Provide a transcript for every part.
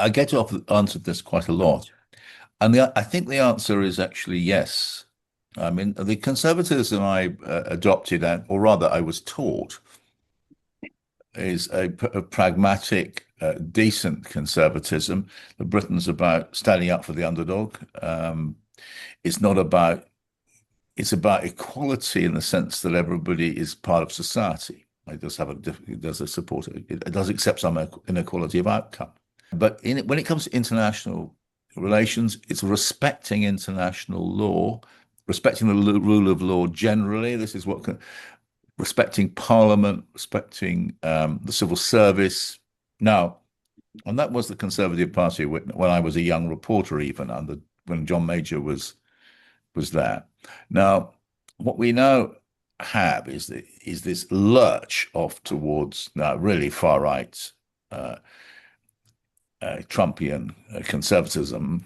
I get to answer this quite a lot. And I think the answer is actually yes. I mean, the conservatism I adopted, or rather I was taught, is a pragmatic, decent conservatism. The Britain's about standing up for the underdog. It's not about, it's about equality in the sense that everybody is part of society. It does support it. It does accept some inequality of outcome. But when it comes to international relations, it's respecting international law, respecting the rule of law generally. This is what respecting Parliament, respecting the civil service. Now, and that was the Conservative Party when I was a young reporter, even when John Major was there. Now, what we now have is this lurch off towards now really far right Trumpian conservatism.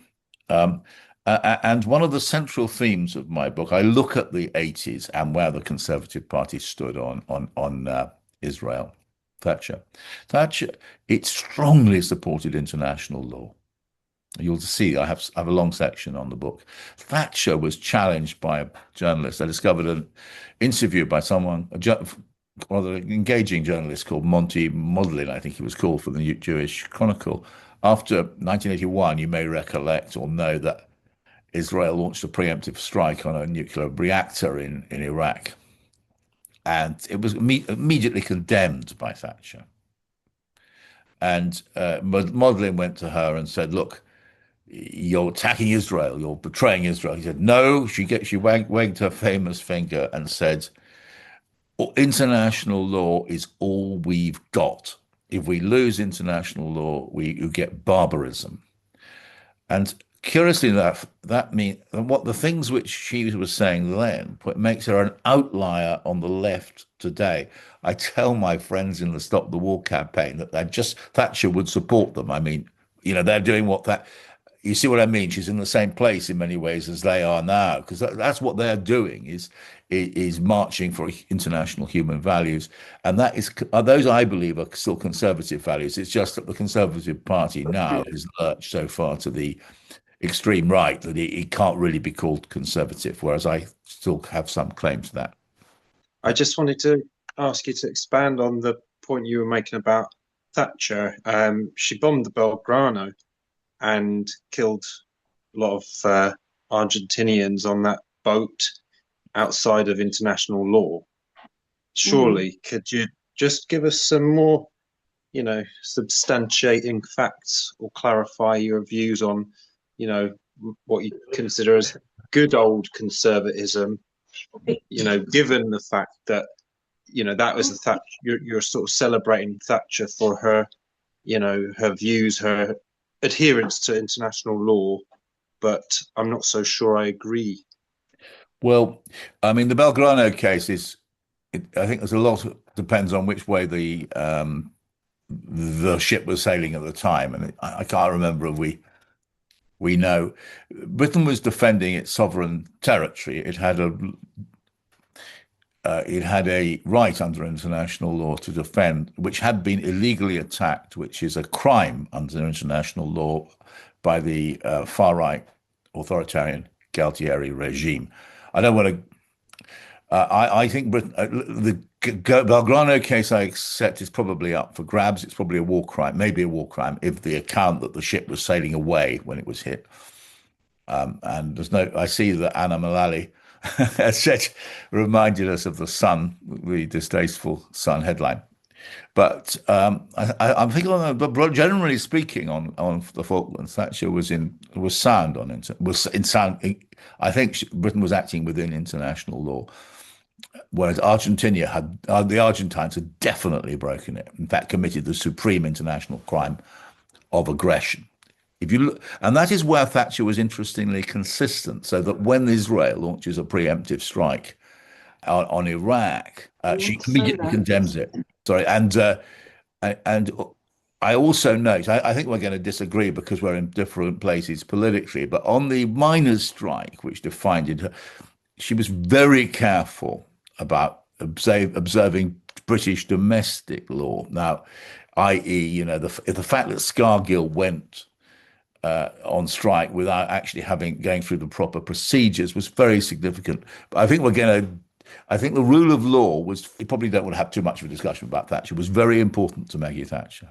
And one of the central themes of my book, I look at the 80s and where the Conservative Party stood on Israel. Thatcher, it strongly supported international law. You'll see I have a long section on the book. Thatcher was challenged by a journalist. I discovered an interview by someone, rather engaging journalist called Monty Modlin, I think he was called, for the Jewish Chronicle. After 1981, you may recollect or know that Israel launched a preemptive strike on a nuclear reactor in Iraq. And it was immediately condemned by Thatcher. And Modlin went to her and said, look, you're attacking Israel, you're betraying Israel. He said, no, she wagged her famous finger and said, international law is all we've got. If we lose international law, you get barbarism. And curiously enough, that means what the things which she was saying then makes her an outlier on the left today. I tell my friends in the Stop the War campaign that Thatcher would support them. I mean, they're doing you see what I mean? She's in the same place in many ways as they are now, because that's what they're doing is marching for international human values. And those, I believe, are still conservative values. It's just that the Conservative Party now has lurched so far to the extreme right that it can't really be called conservative, whereas I still have some claim to that. I just wanted to ask you to expand on the point you were making about Thatcher. She bombed the Belgrano and killed a lot of Argentinians on that boat outside of international law. Surely, could you just give us some more, substantiating facts or clarify your views on, what you consider as good old conservatism, given the fact that, that was the Thatcher, you're sort of celebrating Thatcher for her, her views, her adherence to international law, but I'm not so sure I agree. Well, I mean, the Belgrano case I think there's a lot, depends on which way the ship was sailing at the time. And I can't remember if we know. Britain was defending its sovereign territory. It had a right under international law to defend, which had been illegally attacked, which is a crime under international law by the far-right authoritarian Galtieri regime. I don't want to. I think the Belgrano case, I accept, is probably up for grabs. It's probably a war crime, maybe a war crime, if the account that the ship was sailing away when it was hit. And I see that Anna Mullally reminded us of the Sun, the distasteful Sun headline. But I'm thinking, but generally speaking, on the Falklands, Thatcher was sound on sound. I think Britain was acting within international law, whereas the Argentines had definitely broken it. In fact, committed the supreme international crime of aggression. If you look, and that is where Thatcher was interestingly consistent, so that when Israel launches a preemptive strike on Iraq, she immediately condemns it. Sorry, and I also note, I think we're going to disagree because we're in different places politically, but on the miners' strike, which defined it, she was very careful about observing British domestic law. Now, i.e., the fact that Scargill went on strike without actually going through the proper procedures was very significant. But I think I think the rule of law was, you probably don't want to have too much of a discussion about Thatcher, was very important to Maggie Thatcher.